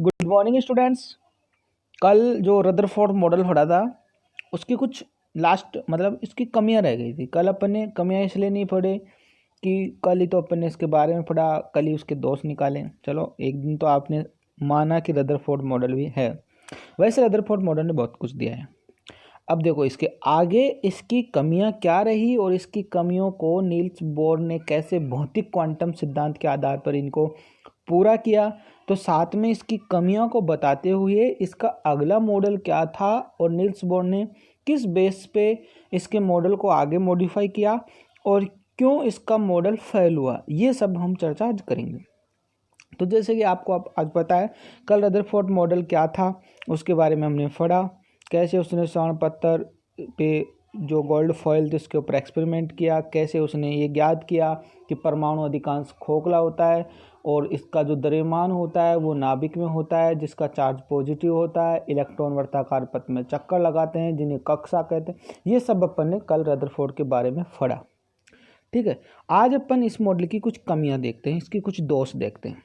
Good morning students. कल जो Rutherford model पढ़ा था उसकी कुछ लास्ट इसकी कमियां रह गई थी। कल अपन ने कमियां इसलिए नहीं पढ़े कि कल ही तो अपन ने इसके बारे में पढ़ा, कल ही उसके दोष निकाले। चलो एक दिन तो आपने माना कि रदरफोर्ड मॉडल भी है। वैसे रदरफोर्ड मॉडल ने बहुत कुछ दिया है। अब देखो इसके आगे इसकी कमियां क्या रही और इसकी कमियों को नील्स बोर ने कैसे भौतिक क्वांटम सिद्धांत के आधार पर इनको पूरा किया। तो साथ में इसकी कमियों को बताते हुए इसका अगला मॉडल क्या था और नील्स बोर ने किस बेस पे इसके मॉडल को आगे मॉडिफाई किया और क्यों इसका मॉडल फेल हुआ, ये सब हम चर्चा आज करेंगे। तो जैसे कि आपको आज पता है कल रदरफोर्ड मॉडल क्या था उसके बारे में हमने पढ़ा, कैसे उसने स्वर्ण पत्थर पे जो गोल्ड फॉइल थे उसके ऊपर एक्सपेरिमेंट किया, कैसे उसने ये ज्ञात किया कि परमाणु अधिकांश खोखला होता है और इसका जो द्रव्यमान होता है वो नाभिक में होता है जिसका चार्ज पॉजिटिव होता है। इलेक्ट्रॉन वर्ताकार पथ में चक्कर लगाते हैं जिन्हें कक्षा कहते हैं। ये सब अपन ने कल रदरफोर्ड के बारे में पढ़ा। ठीक है, आज अपन इस मॉडल की कुछ कमियां देखते हैं, इसके कुछ दोष देखते हैं।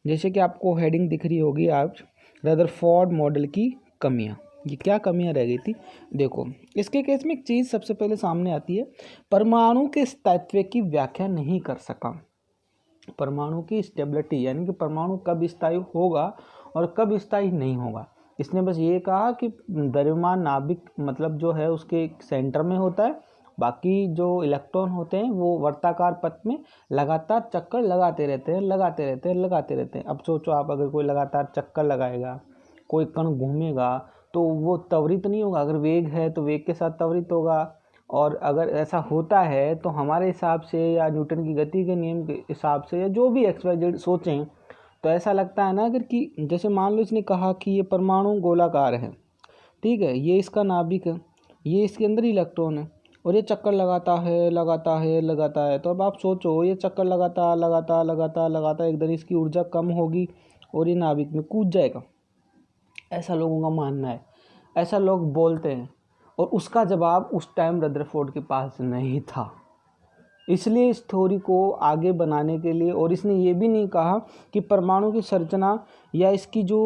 जैसे कि आपको हेडिंग दिख रही होगी आज, रदरफोर्ड मॉडल की कमियां। ये क्या कमियां रह गई थी देखो। इसके केस में एक चीज़ सबसे पहले सामने आती है, परमाणु के स्थायित्व की व्याख्या नहीं कर सका। परमाणु की स्टेबिलिटी यानी कि परमाणु कब स्थायी होगा और कब स्थायी नहीं होगा, इसने बस ये कहा कि द्रव्यमान नाभिक जो है उसके सेंटर में होता है, बाकी जो इलेक्ट्रॉन होते हैं वो वर्ताकार पथ में लगातार चक्कर लगाते रहते हैं। अब सोचो आप, अगर कोई लगातार चक्कर लगाएगा, कोई कण घूमेगा तो वो त्वरित नहीं होगा। अगर वेग है तो वेग के साथ त्वरित होगा, और अगर ऐसा होता है तो हमारे हिसाब से या न्यूटन की गति के नियम के हिसाब से या जो भी XYZ सोचें तो ऐसा लगता है ना, अगर कि जैसे मान लो इसने कहा कि ये परमाणु गोलाकार है, ठीक है, ये इसका नाभिक है, ये इसके अंदर इलेक्ट्रॉन है और ये चक्कर लगाता है। तो अब आप सोचो, ये चक्कर लगाता एक दिन इसकी ऊर्जा कम होगी और ये नाभिक में कूद जाएगा। ऐसा लोगों का मानना है, ऐसा लोग बोलते हैं। और उसका जवाब उस टाइम रदरफोर्ड के पास नहीं था, इसलिए इस थ्योरी को आगे बनाने के लिए। और इसने ये भी नहीं कहा कि परमाणु की संरचना या इसकी जो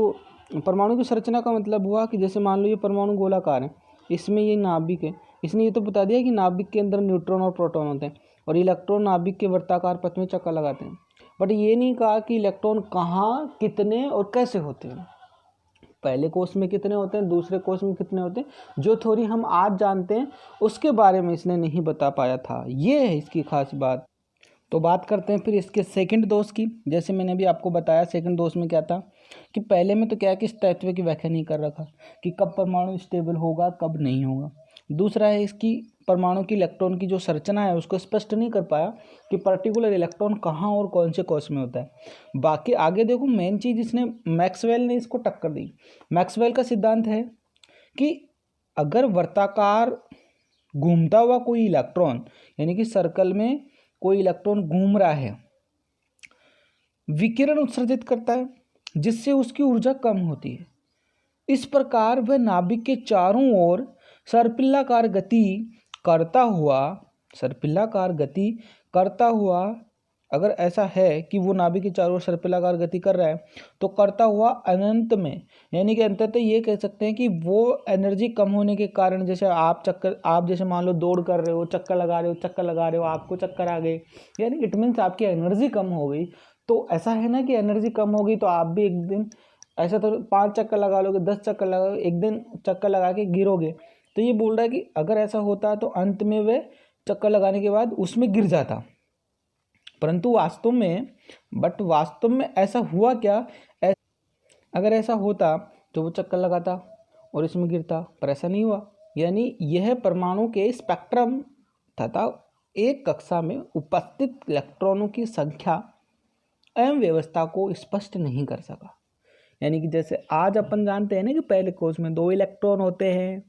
परमाणु की संरचना का मतलब हुआ कि जैसे मान लो ये परमाणु गोलाकार है, इसमें ये नाभिक है, इसने ये तो बता दिया कि नाभिक के अंदर न्यूट्रॉन और प्रोटॉन होते हैं और इलेक्ट्रॉन नाभिक के वर्ताकार पथ में चक्कर लगाते हैं, बट ये नहीं कहा कि इलेक्ट्रॉन कहाँ, कितने और कैसे होते हैं। पहले कोर्स में कितने होते हैं, दूसरे कोर्स में कितने होते हैं, जो थ्योरी हम आज जानते हैं उसके बारे में इसने नहीं बता पाया था। ये है इसकी खास बात। तो बात करते हैं फिर इसके सेकंड दोष की। जैसे मैंने भी आपको बताया सेकंड दोष में क्या था कि पहले में तो क्या है कि स्थायित्व की व्याख्या नहीं कर रखा कि कब परमाणु स्टेबल होगा कब नहीं होगा। दूसरा है इसकी परमाणु की इलेक्ट्रॉन की जो संरचना है उसको स्पष्ट नहीं कर पाया कि पर्टिकुलर इलेक्ट्रॉन कहाँ और कौन से कोश में होता है। बाकी आगे देखो, मेन चीज़ इसने मैक्सवेल ने इसको टक्कर दी। मैक्सवेल का सिद्धांत है कि अगर वर्ताकार घूमता हुआ कोई इलेक्ट्रॉन यानी कि सर्कल में कोई इलेक्ट्रॉन घूम रहा है, विकिरण उत्सर्जित करता है जिससे उसकी ऊर्जा कम होती है। इस प्रकार वह नाभिक के चारों ओर सर्पिलाकार गति करता हुआ अगर ऐसा है कि वो नाभिक के चारों ओर सर्पिलाकार गति कर रहा है तो करता हुआ अनंत में, यानी कि अंततः ये कह सकते हैं कि वो एनर्जी कम होने के कारण, जैसे आप जैसे मान लो दौड़ कर रहे हो, चक्कर लगा रहे हो, आपको चक्कर आ गए, यानी इट मीन्स आपकी एनर्जी कम हो गई। तो ऐसा है ना कि एनर्जी कम होगी तो आप भी एक दिन ऐसा तो 5 चक्कर लगा लोगे, 10 चक्कर लगा, एक दिन चक्कर लगा के गिरोगे। तो ये बोल रहा है कि अगर ऐसा होता तो अंत में वह चक्कर लगाने के बाद उसमें गिर जाता, परंतु वास्तव में ऐसा हुआ क्या? अगर ऐसा होता तो वो चक्कर लगाता और इसमें गिरता, पर ऐसा नहीं हुआ। यानी यह परमाणु के स्पेक्ट्रम तथा एक कक्षा में उपस्थित इलेक्ट्रॉनों की संख्या एवं व्यवस्था को स्पष्ट नहीं कर सका। यानी कि जैसे आज अपन जानते हैं ना कि पहले कोश में 2 इलेक्ट्रॉन होते हैं,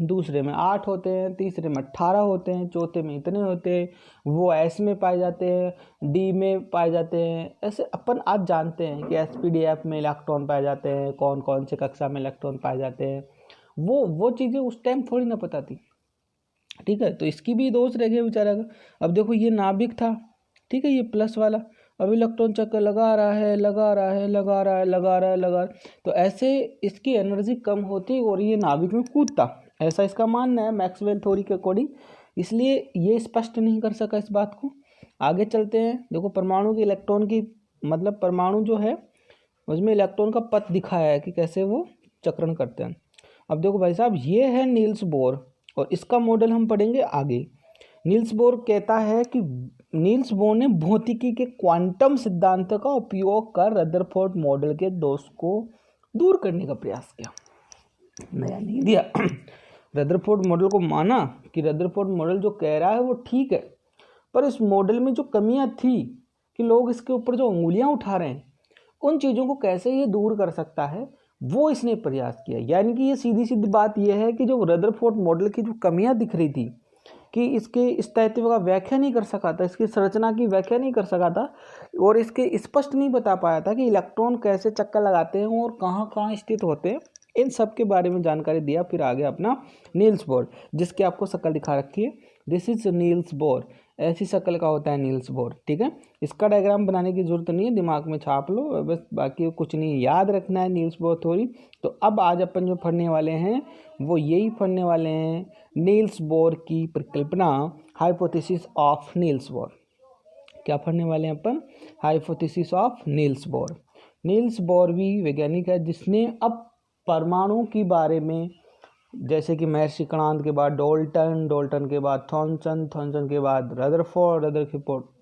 दूसरे में 8 होते हैं, तीसरे में 18 होते हैं, चौथे में इतने होते हैं, वो S में पाए जाते हैं, D में पाए जाते हैं। ऐसे अपन आज जानते हैं कि SPDF में इलेक्ट्रॉन पाए जाते हैं, कौन कौन से कक्षा में इलेक्ट्रॉन पाए जाते हैं। वो चीज़ें उस टाइम थोड़ी ना पता थी। ठीक है, तो इसकी भी दोष रह गया बेचारा का। अब देखो ये नाभिक था, ठीक है, ये प्लस वाला, अब इलेक्ट्रॉन चक्कर लगा रहा है, तो ऐसे इसकी एनर्जी कम होती और ये नाभिक में कूदता, ऐसा इसका मानना है मैक्सवेल थ्योरी के अकॉर्डिंग। इसलिए ये स्पष्ट नहीं कर सका इस बात को। आगे चलते हैं। देखो परमाणु की इलेक्ट्रॉन की मतलब परमाणु जो है उसमें इलेक्ट्रॉन का पथ दिखाया है कि कैसे वो चक्रण करते हैं। अब देखो भाई साहब, ये है नील्स बोर और इसका मॉडल हम पढ़ेंगे आगे। नील्स बोर कहता है कि नील्स बोर ने भौतिकी के क्वांटम सिद्धांत का उपयोग कर रदरफोर्ड मॉडल के दोष को दूर करने का प्रयास किया, नया नहीं दिया। रदरफोर्ड मॉडल को माना कि रदरफोर्ड मॉडल जो कह रहा है वो ठीक है, पर इस मॉडल में जो कमियां थी कि लोग इसके ऊपर जो उंगलियां उठा रहे हैं उन चीज़ों को कैसे ये दूर कर सकता है, वो इसने प्रयास किया। यानी कि ये सीधी सीधी बात यह है कि जो रदरफोर्ड मॉडल की जो कमियां दिख रही थी कि इसके स्थायित्व का व्याख्या नहीं कर सका था, इसकी संरचना की व्याख्या नहीं कर सका था और इसके स्पष्ट नहीं बता पाया था कि इलेक्ट्रॉन कैसे चक्कर लगाते हैं और कहाँ कहाँ स्थित होते हैं, इन सब के बारे में जानकारी दिया। फिर आगे अपना नील्स बोर, जिसकी आपको शक्ल दिखा रखी है, दिस इज नील्स बोर, ऐसी शक्ल का होता है नील्स बोर। ठीक है, इसका डायग्राम बनाने की जरूरत नहीं है, दिमाग में छाप लो बस, बाकी कुछ नहीं याद रखना है नील्स बोर थ्योरी। तो अब आज अपन जो पढ़ने वाले हैं वो यही पढ़ने वाले हैं, नील्स बोर की परिकल्पना, हाइपोथेसिस ऑफ नील्स बोर। क्या पढ़ने वाले हैं अपन? Hypothesis of Niels Bohr. Niels Bohr भी वैज्ञानिक है जिसने अब परमाणु के बारे में, जैसे कि महर्षि कणाद के बाद डाल्टन के बाद थॉमसन के बाद रदरफोर्ड,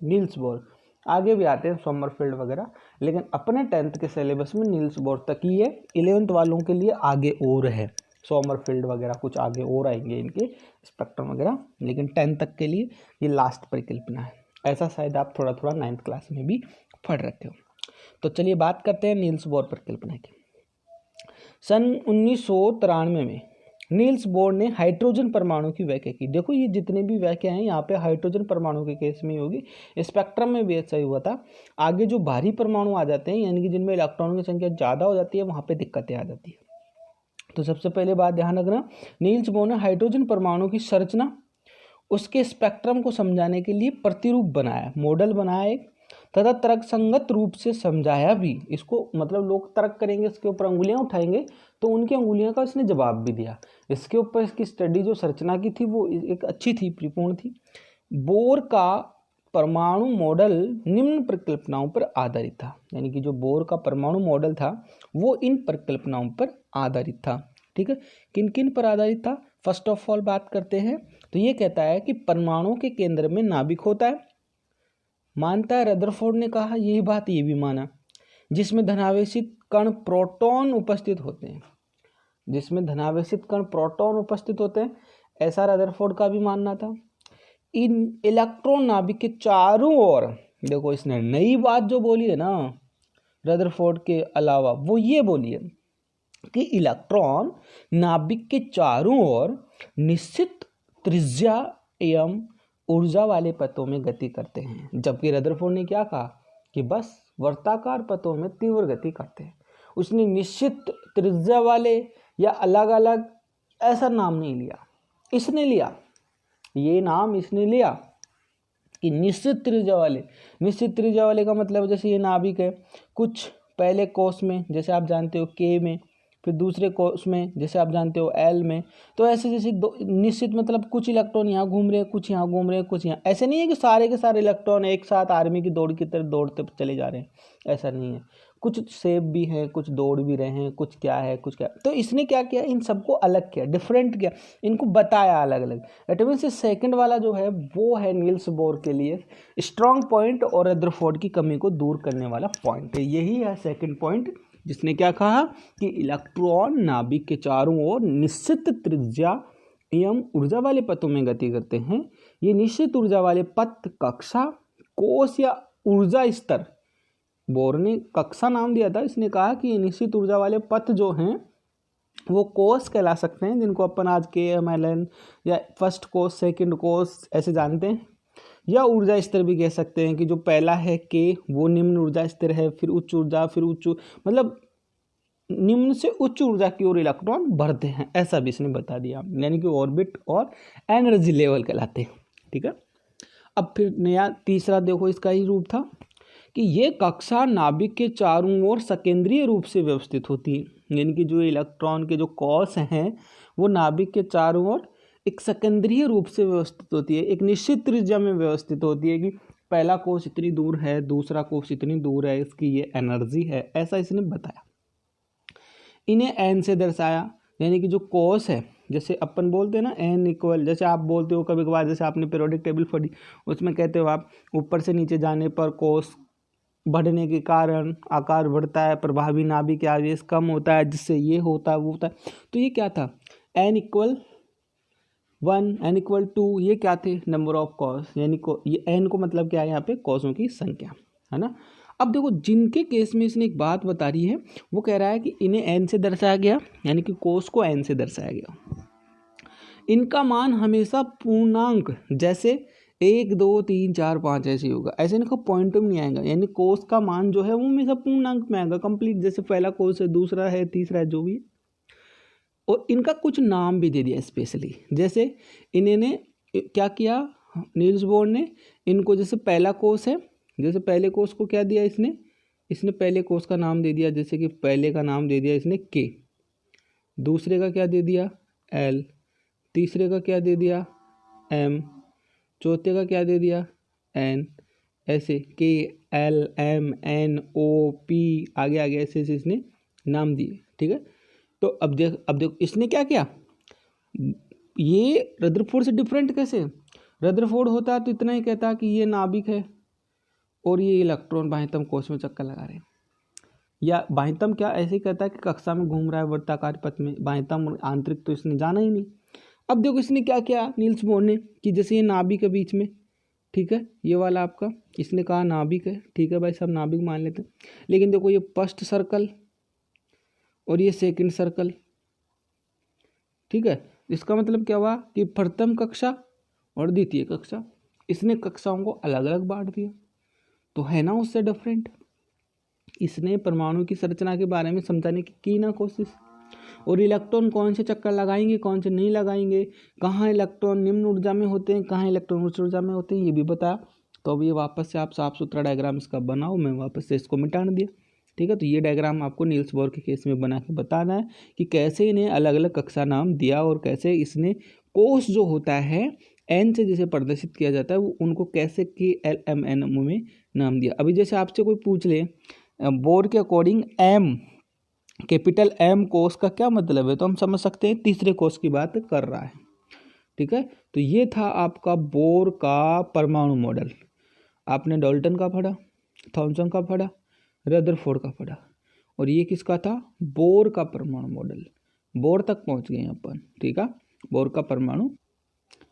नील्स बोर, आगे भी आते हैं सोमरफेल्ड वगैरह, लेकिन अपने 10th के सिलेबस में नील्स बोर तक ही है। 11th वालों के लिए आगे और है, सोमरफेल्ड वगैरह कुछ आगे और आएंगे इनके स्पेक्ट्रम वगैरह, लेकिन 10th तक के लिए ये लास्ट परिकल्पना है। ऐसा शायद आप थोड़ा 9th क्लास में भी पढ़ रखे हो। तो चलिए बात करते हैं नील्स बोर परिकल्पना की। सन 1993 में नील्स बोर ने हाइड्रोजन परमाणु की व्याख्या की। देखो ये जितने भी व्याख्या हैं यहाँ पे हाइड्रोजन परमाणु के केस में होगी, स्पेक्ट्रम में भी ऐसा ही हुआ था। आगे जो भारी परमाणु आ जाते हैं, यानी कि जिनमें इलेक्ट्रॉनों की संख्या ज़्यादा हो जाती है, वहाँ पे दिक्कतें आ जाती है। तो सबसे पहले बात ध्यान रखना, नील्स बोर ने हाइड्रोजन परमाणु की संरचना, उसके स्पेक्ट्रम को समझाने के लिए प्रतिरूप बनाया, मॉडल बनाया एक, तथा तर्कसंगत रूप से समझाया भी इसको। मतलब लोग तर्क करेंगे, इसके ऊपर अंगुलियां उठाएंगे, तो उनकी अंगुलियां का इसने जवाब भी दिया। इसके ऊपर इसकी स्टडी जो संरचना की थी वो एक अच्छी थी, परिपूर्ण थी। बोर का परमाणु मॉडल निम्न परिकल्पनाओं पर आधारित था, यानी कि जो बोर का परमाणु मॉडल था वो इन परिकल्पनाओं पर आधारित था। ठीक है, किन किन पर आधारित था? फर्स्ट ऑफ ऑल बात करते हैं तो ये कहता है कि परमाणु के केंद्र में नाभिक होता है, मानता है रदरफोर्ड ने कहा, यही बात ये भी माना, जिसमें धनावेशित कण प्रोटॉन उपस्थित होते हैं, जिसमें धनावेशित कण प्रोटॉन उपस्थित होते हैं, ऐसा रदरफोर्ड का भी मानना था। इन इलेक्ट्रॉन नाभिक के चारों ओर, देखो इसने नई बात जो बोली है ना रदरफोर्ड के अलावा, वो ये बोली है कि इलेक्ट्रॉन नाभिक के चारों ओर निश्चित त्रिज्या एवं ऊर्जा वाले पथों में गति करते हैं, जबकि रदरफोर्ड ने क्या कहा कि बस वर्ताकार पथों में तीव्र गति करते हैं। उसने निश्चित त्रिज्या वाले या अलग अलग ऐसा नाम नहीं लिया, इसने लिया ये नाम, इसने लिया कि निश्चित त्रिज्या वाले। निश्चित त्रिज्या वाले का मतलब जैसे ये नाभिक है, कुछ पहले कोष में जैसे आप जानते हो के में, फिर दूसरे कोष में जैसे आप जानते हो एल में, तो ऐसे जैसे निश्चित मतलब कुछ इलेक्ट्रॉन यहाँ घूम रहे हैं, कुछ यहाँ घूम रहे हैं, कुछ यहाँ, ऐसे नहीं है कि सारे के सारे इलेक्ट्रॉन एक साथ आर्मी की दौड़ की तरह दौड़ते चले जा रहे हैं, ऐसा नहीं है। कुछ सेफ भी हैं, कुछ दौड़ भी रहे हैं, कुछ क्या है कुछ क्या। तो इसने क्या किया, इन सबको अलग किया, डिफरेंट किया, इनको बताया अलग अलग। इट मीन्स सेकंड वाला जो है वो है नील्स बोर के लिए स्ट्रॉन्ग पॉइंट और रदरफोर्ड की कमी को दूर करने वाला पॉइंट है। यही है सेकंड पॉइंट, जिसने क्या कहा कि इलेक्ट्रॉन नाभिक के चारों ओर निश्चित त्रिज्या एवं ऊर्जा वाले पथों में गति करते हैं। ये निश्चित ऊर्जा वाले पथ कक्षा, कोष या ऊर्जा स्तर, बोर ने कक्षा नाम दिया था, इसने कहा कि ये निश्चित ऊर्जा वाले पथ जो हैं वो कोष कहला सकते हैं, जिनको अपन आज KMLN या फर्स्ट कोष, सेकंड कोष ऐसे जानते हैं, या ऊर्जा स्तर भी कह सकते हैं कि जो पहला है के वो निम्न ऊर्जा स्तर है, फिर उच्च ऊर्जा, फिर उच्च, मतलब निम्न से उच्च ऊर्जा की ओर इलेक्ट्रॉन बढ़ते हैं, ऐसा भी इसने बता दिया, यानी कि ऑर्बिट और एनर्जी लेवल कहलाते हैं। ठीक है, अब फिर नया तीसरा देखो इसका ही रूप था कि ये कक्षा नाभिक के चारों ओर सकेंद्रीय रूप से व्यवस्थित होती है, यानी कि जो इलेक्ट्रॉन के जो कॉस हैं वो नाभिक के चारों ओर एक सकेंद्रीय रूप से व्यवस्थित होती है, एक निश्चित त्रिज्या में व्यवस्थित होती है कि पहला कोष इतनी दूर है, दूसरा कोष इतनी दूर है, इसकी ये एनर्जी है, ऐसा इसने बताया। इन्हें एन से दर्शाया, यानी कि जो कोष है, जैसे अपन बोलते हैं ना एन इक्वल, जैसे आप बोलते हो कभी कभार, जैसे आपने पीरियोडिक टेबल पढ़ी उसमें कहते हो आप ऊपर से नीचे जाने पर कोष बढ़ने के कारण आकार बढ़ता है, प्रभावी नाभिक आवेश कम होता है, जिससे ये होता है वो होता है। तो ये क्या था, एन इक्वल 1, एन इक्वल 2, ये क्या थे, नंबर ऑफ कॉस, यानी ये एन को मतलब क्या है यहाँ पे, कॉसों की संख्या, है ना। अब देखो जिनके केस में इसने एक बात बता रही है, वो कह रहा है कि इन्हें एन से दर्शाया गया, यानी कि कोस को एन से दर्शाया गया, इनका मान हमेशा पूर्णांक जैसे 1 2 3 4 5 ऐसे ही होगा, ऐसे इनका पॉइंट में नहीं आएगा, यानी कोस का मान जो है वो हमेशा पूर्णांक में आएगा, कंप्लीट, जैसे पहला कोस है, दूसरा है, तीसरा है, जो भी है। और इनका कुछ नाम भी दे दिया स्पेशली, जैसे इन्होंने क्या किया, नील्स बोर ने इनको, जैसे पहला कोस है, जैसे पहले कोस को क्या दिया इसने पहले कोस का नाम दे दिया, जैसे कि पहले का नाम दे दिया इसने के, दूसरे का क्या दे दिया एल, तीसरे का क्या दे दिया एम, चौथे का क्या दे दिया एन, ऐसे K L M N O P आगे आगे ऐसे ऐसे इसने नाम दिए, ठीक है। तो अब देख इसने क्या किया, ये रदरफोर्ड से डिफरेंट कैसे, रदरफोर्ड होता तो इतना ही कहता कि ये नाभिक है और ये इलेक्ट्रॉन बाह्यतम कोश में चक्कर लगा रहे हैं, या बाह्यतम क्या ऐसे ही कहता है कि कक्षा में घूम रहा है वृत्ताकार पथ में, बाह्यतम आंतरिक तो इसने जाना ही नहीं। अब देखो इसने क्या किया नील्स बोर ने, कि जैसे ये नाभिक है बीच में, ठीक है, ये वाला आपका इसने कहा नाभिक है, ठीक है भाई सब नाभिक मान लेते हैं, लेकिन देखो ये फर्स्ट सर्कल और ये सेकंड सर्कल, ठीक है, इसका मतलब क्या हुआ कि प्रथम कक्षा और द्वितीय कक्षा, इसने कक्षाओं को अलग अलग बांट दिया, तो है ना उससे डिफरेंट। इसने परमाणु की संरचना के बारे में समझाने की ना कोशिश, और इलेक्ट्रॉन कौन से चक्कर लगाएंगे कौन से नहीं लगाएंगे, कहाँ इलेक्ट्रॉन निम्न ऊर्जा में होते हैं कहाँ इलेक्ट्रॉन उच्च ऊर्जा में होते हैं, ये भी बताया। तो अब ये वापस से आप साफ सुथरा डायग्राम इसका बनाओ, मैं वापस से इसको मिटा दिया, ठीक है। तो ये डायग्राम आपको नील्स बोर के केस में बना के बताना है कि कैसे इन्हें अलग अलग कक्षा नाम दिया, और कैसे इसने कोष जो होता है एन से जैसे प्रदर्शित किया जाता है वो उनको कैसे के एल एम एन में नाम दिया। अभी जैसे आपसे कोई पूछ ले बोर के अकॉर्डिंग एम, कैपिटल एम कोष का क्या मतलब है, तो हम समझ सकते हैं तीसरे कोष की बात कर रहा है, ठीक है। तो ये था आपका बोर का परमाणु मॉडल। आपने डाल्टन का पढ़ा, थॉमसन का पढ़ा, रदरफोर्ड का पढ़ा, और ये किसका था, बोर का परमाणु मॉडल। बोर तक पहुंच गए अपन, ठीक है, बोर का परमाणु।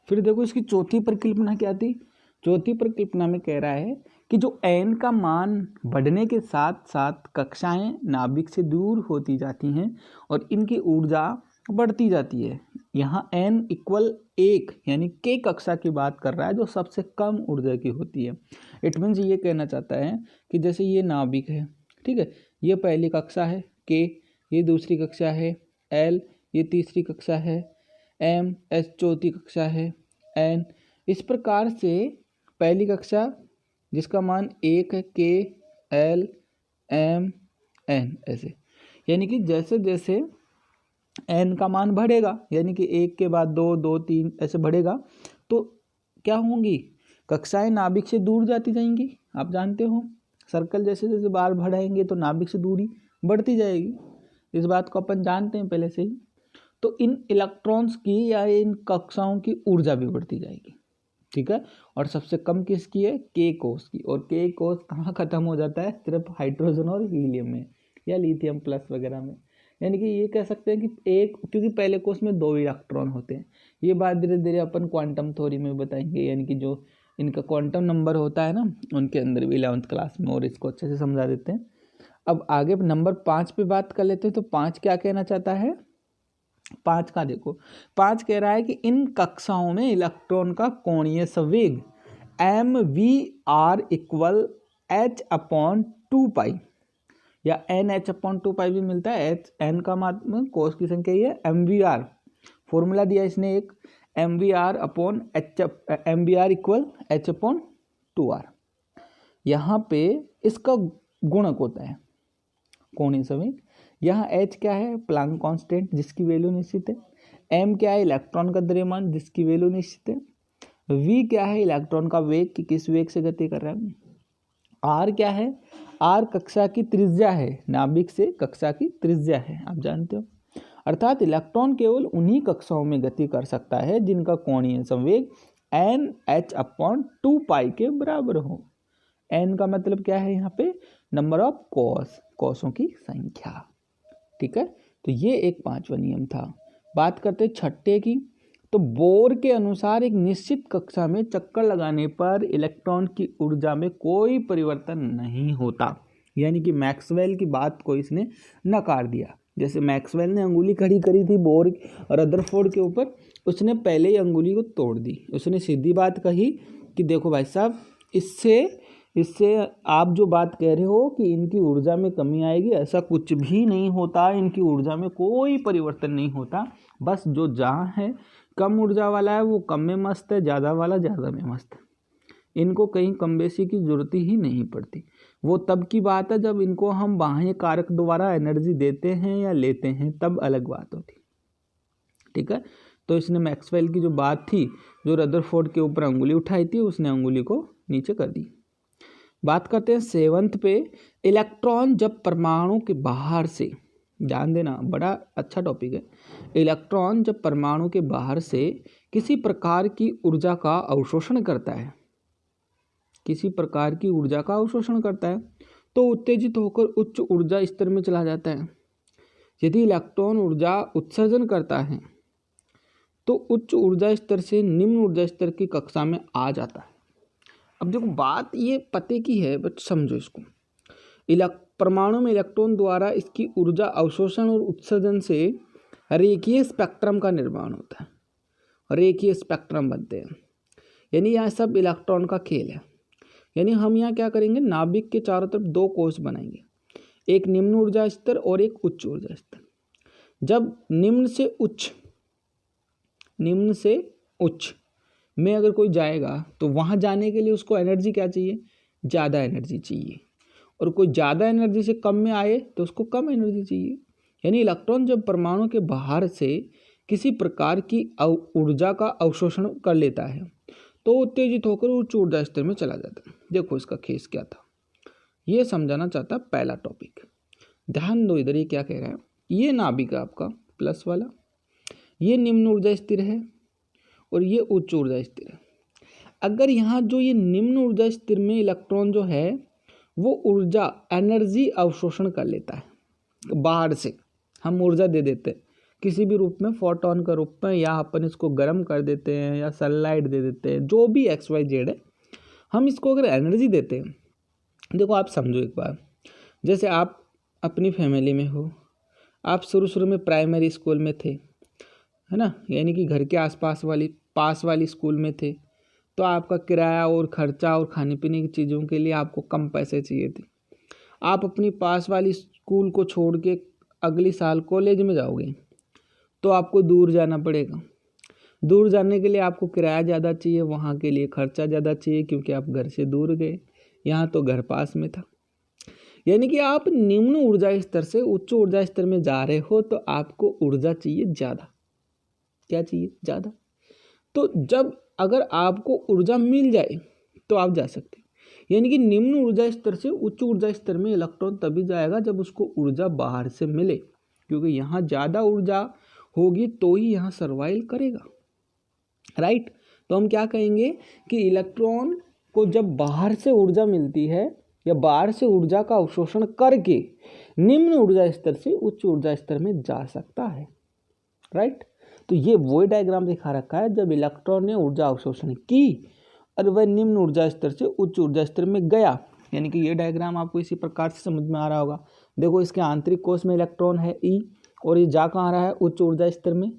फिर देखो इसकी चौथी परिकल्पना क्या थी, चौथी परिकल्पना में कह रहा है कि जो एन का मान बढ़ने के साथ साथ कक्षाएं नाभिक से दूर होती जाती हैं और इनकी ऊर्जा बढ़ती जाती है। यहाँ एन इक्वल 1 यानी के कक्षा की बात कर रहा है जो सबसे कम ऊर्जा की होती है। इट मीन्स ये कहना चाहता है कि जैसे ये नाभिक है, ठीक है, ये पहली कक्षा है के, ये दूसरी कक्षा है एल, ये तीसरी कक्षा है एम, एस चौथी कक्षा है एन। इस प्रकार से पहली कक्षा जिसका मान 1 है के एल एम एन, ऐसे, यानी कि जैसे जैसे एन का मान बढ़ेगा, यानी कि 1 के बाद 2, 2, 3 ऐसे बढ़ेगा, तो क्या होंगी, कक्षाएं नाभिक से दूर जाती जाएंगी। आप जानते हो सर्कल जैसे जैसे बार बढ़ाएंगे तो नाभिक से दूरी बढ़ती जाएगी, इस बात को अपन जानते हैं पहले से ही। तो इन इलेक्ट्रॉन्स की या इन कक्षाओं की ऊर्जा भी बढ़ती जाएगी, ठीक है। और सबसे कम किसकी है, के कोष की, और के कोष कहाँ खत्म हो जाता है, सिर्फ हाइड्रोजन और हीलियम में या लिथियम प्लस वगैरह में। यानी कि ये कह सकते हैं कि एक, क्योंकि पहले कोष में 2 इलेक्ट्रॉन होते हैं, ये बात धीरे धीरे अपन क्वांटम थ्योरी में बताएंगे, यानी कि जो इनका क्वांटम नंबर होता है ना उनके अंदर भी 11th क्लास में, और इसको अच्छे से समझा देते हैं। अब आगे नंबर 5 पे बात कर लेते हैं। तो 5 क्या कहना चाहता है, 5 का देखो, 5 कह रहा है कि इन कक्षाओं में इलेक्ट्रॉन का कोणीय संवेग m v r equal h upon 2 pi या एन एच अपॉन 2 पाई भी मिलता है। एच एन का मात्रा कोष की संख्या ही है, एम वी आर फॉर्मूला दिया इसने एक, m v r equal h upon 2 r. यहाँ पे इसका गुणक होता है कोणीय संवेग। यहाँ h क्या है, प्लांक कांस्टेंट जिसकी वैल्यू निश्चित है। m क्या है, इलेक्ट्रॉन का द्रव्यमान जिसकी वैल्यू निश्चित है। v क्या है, इलेक्ट्रॉन का वेग कि किस वेग से गति कर रहा है। r क्या है, r कक्षा की त्रिज्या है, नाभिक से कक्षा की त्रिज्या है, आप जानते हो। अर्थात इलेक्ट्रॉन केवल उन्हीं कक्षाओं में गति कर सकता है जिनका कोणीय संवेग nh/2π के बराबर हो। n का मतलब क्या है, यहाँ पे नंबर ऑफ कोसों की संख्या। ठीक है, तो ये एक 5वां नियम था। बात करते छठे की। तो बोर के अनुसार एक निश्चित कक्षा में चक्कर लगाने पर इलेक्ट्रॉन की ऊर्जा में कोई परिवर्तन नहीं होता, यानी कि मैक्सवेल की बात को इसने नकार दिया। जैसे मैक्सवेल ने अंगुली खड़ी करी थी बोर रदरफोर्ड के ऊपर, उसने पहले ही अंगुली को तोड़ दी। उसने सीधी बात कही कि देखो भाई साहब, इससे आप जो बात कह रहे हो कि इनकी ऊर्जा में कमी आएगी, ऐसा कुछ भी नहीं होता। इनकी ऊर्जा में कोई परिवर्तन नहीं होता। बस जो जहाँ है कम ऊर्जा वाला है वो कम में मस्त है, ज़्यादा वाला ज़्यादा में मस्त है। इनको कहीं कम बेसी की जरूरत ही नहीं पड़ती। वो तब की बात है जब इनको हम बाह्य कारक द्वारा एनर्जी देते हैं या लेते हैं, तब अलग बात होती। ठीक है, तो इसने मैक्सवेल की जो बात थी, जो रदरफोर्ड के ऊपर अंगुली उठाई थी, उसने अंगुली को नीचे कर दी। बात करते हैं 7th पे। इलेक्ट्रॉन जब परमाणु के बाहर से, ध्यान देना बड़ा अच्छा टॉपिक है। इलेक्ट्रॉन जब परमाणु के बाहर से किसी प्रकार की ऊर्जा का अवशोषण करता है, किसी प्रकार की ऊर्जा का अवशोषण करता है, तो उत्तेजित होकर उच्च ऊर्जा स्तर में चला जाता है। यदि इलेक्ट्रॉन ऊर्जा उत्सर्जन करता है तो उच्च ऊर्जा स्तर से निम्न ऊर्जा स्तर की कक्षा में आ जाता है। अब देखो बात ये पते की है, बट समझो इसको। परमाणु में इलेक्ट्रॉन द्वारा इसकी ऊर्जा अवशोषण और उत्सर्जन से रेखीय स्पेक्ट्रम का निर्माण होता है, रेखीय स्पेक्ट्रम बनते हैं। यानी यह सब इलेक्ट्रॉन का खेल है। यानी हम यहाँ क्या करेंगे, नाभिक के चारों तरफ 2 कोष बनाएंगे, एक निम्न ऊर्जा स्तर और एक उच्च ऊर्जा स्तर। जब निम्न से उच्च में अगर कोई जाएगा तो वहाँ जाने के लिए उसको एनर्जी क्या चाहिए, ज़्यादा एनर्जी चाहिए। और कोई ज़्यादा एनर्जी से कम में आए तो उसको कम एनर्जी चाहिए। यानी इलेक्ट्रॉन जब परमाणु के बाहर से किसी प्रकार की ऊर्जा का अवशोषण कर लेता है तो उत्तेजित होकर उच्च ऊर्जा स्तर में चला जाता है। देखो इसका केस क्या था, ये समझाना चाहता है पहला टॉपिक। ध्यान दो इधर, ये क्या कह रहा है। ये नाभिक है आपका प्लस वाला, ये निम्न ऊर्जा स्थिर है और ये उच्च ऊर्जा स्थिर है। अगर यहाँ जो ये निम्न ऊर्जा स्थिर में इलेक्ट्रॉन जो है वो ऊर्जा एनर्जी अवशोषण कर लेता है बाहर से, हम ऊर्जा दे देते हैं किसी भी रूप में, फोटोन का रूप में, या अपन इसको गर्म कर देते हैं या सनलाइट दे देते हैं, जो भी XYZ है, हम इसको अगर एनर्जी देते हैं। देखो आप समझो एक बार, जैसे आप अपनी फैमिली में हो, आप शुरू में प्राइमरी स्कूल में थे, है ना, यानी कि घर के आसपास वाली पास वाली स्कूल में थे, तो आपका किराया और खर्चा और खाने पीने की चीज़ों के लिए आपको कम पैसे चाहिए थे। आप अपनी पास वाली स्कूल को छोड़ के अगले साल कॉलेज में जाओगे तो आपको दूर जाना पड़ेगा। दूर जाने के लिए आपको किराया ज़्यादा चाहिए, वहाँ के लिए खर्चा ज़्यादा चाहिए क्योंकि आप घर से दूर गए, यहाँ तो घर पास में था। यानी कि आप निम्न ऊर्जा स्तर से उच्च ऊर्जा स्तर में जा रहे हो तो आपको ऊर्जा चाहिए ज़्यादा। क्या चाहिए, ज़्यादा। तो जब अगर आपको ऊर्जा मिल जाए तो आप जा सकते हैं। यानी कि निम्न ऊर्जा स्तर से उच्च ऊर्जा स्तर में इलेक्ट्रॉन तभी जाएगा जब उसको ऊर्जा बाहर से मिले, क्योंकि यहाँ ज़्यादा ऊर्जा होगी तो ही यहाँ सर्वाइव करेगा, राइट। तो हम क्या कहेंगे कि इलेक्ट्रॉन को जब बाहर से ऊर्जा मिलती है या बाहर से ऊर्जा का अवशोषण करके निम्न ऊर्जा स्तर से उच्च ऊर्जा स्तर में जा सकता है, राइट। तो ये वो डायग्राम दिखा रखा है जब इलेक्ट्रॉन ने ऊर्जा अवशोषण की और वह निम्न ऊर्जा स्तर से उच्च ऊर्जा स्तर में गया। यानी कि ये डायग्राम आपको इसी प्रकार से समझ में आ रहा होगा। देखो इसके आंतरिक कोश में इलेक्ट्रॉन है E, और ये जा कहाँ रहा है, उच्च ऊर्जा स्तर में।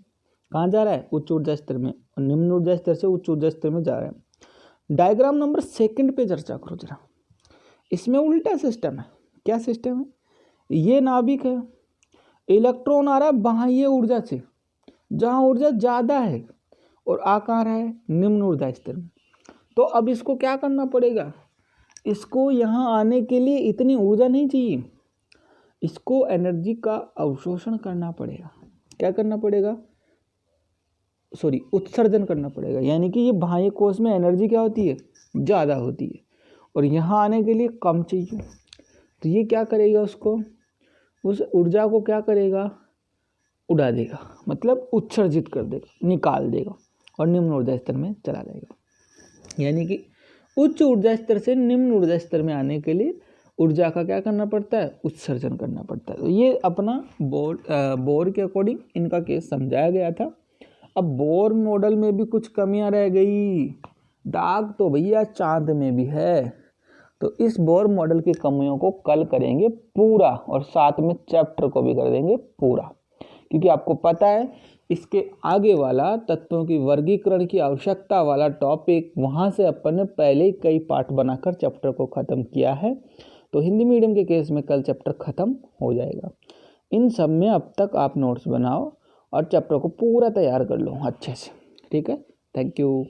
कहाँ जा रहा है, उच्च ऊर्जा स्तर में, और निम्न ऊर्जा स्तर से उच्च ऊर्जा स्तर में जा रहा है। डायग्राम नंबर 2 पे चर्चा करो जरा। इसमें उल्टा सिस्टम है। क्या सिस्टम है, ये नाभिक है, इलेक्ट्रॉन आ रहा है बाह्य ऊर्जा से जहाँ ऊर्जा ज़्यादा है, और आ कहाँ रहा है, निम्न ऊर्जा स्तर में। तो अब इसको क्या करना पड़ेगा, इसको यहाँ आने के लिए इतनी ऊर्जा नहीं चाहिए, इसको एनर्जी का अवशोषण करना पड़ेगा। क्या करना पड़ेगा? उत्सर्जन करना पड़ेगा। यानी कि ये बाह्य कोश में एनर्जी क्या होती है? ज़्यादा होती है, और यहाँ आने के लिए कम चाहिए। तो ये क्या करेगा? उस ऊर्जा को क्या करेगा? उड़ा देगा, मतलब उत्सर्जित कर देगा, निकाल देगा, और निम्न ऊर्जा स्तर में चला जाएगा। यानी कि उच्च ऊर्जा स्तर से निम्न ऊर्जा स्तर में आने के लिए ऊर्जा का क्या करना पड़ता है? उत्सर्जन करना पड़ता है। तो ये अपना बोर के अकॉर्डिंग इनका केस समझाया गया था। अब बोर मॉडल में भी कुछ कमियां रह गई, दाग तो भैया चांद में भी है। तो इस बोर मॉडल की कमियों को कल करेंगे पूरा, और साथ में चैप्टर को भी कर देंगे पूरा, क्योंकि आपको पता है इसके आगे वाला तत्वों की वर्गीकरण की आवश्यकता वाला टॉपिक, वहाँ से अपन ने पहले ही कई पार्ट बनाकर चैप्टर को ख़त्म किया है। तो हिंदी मीडियम के केस में कल चैप्टर ख़त्म हो जाएगा। इन सब में अब तक आप नोट्स बनाओ और चैप्टर को पूरा तैयार कर लो अच्छे से। ठीक है, थैंक यू।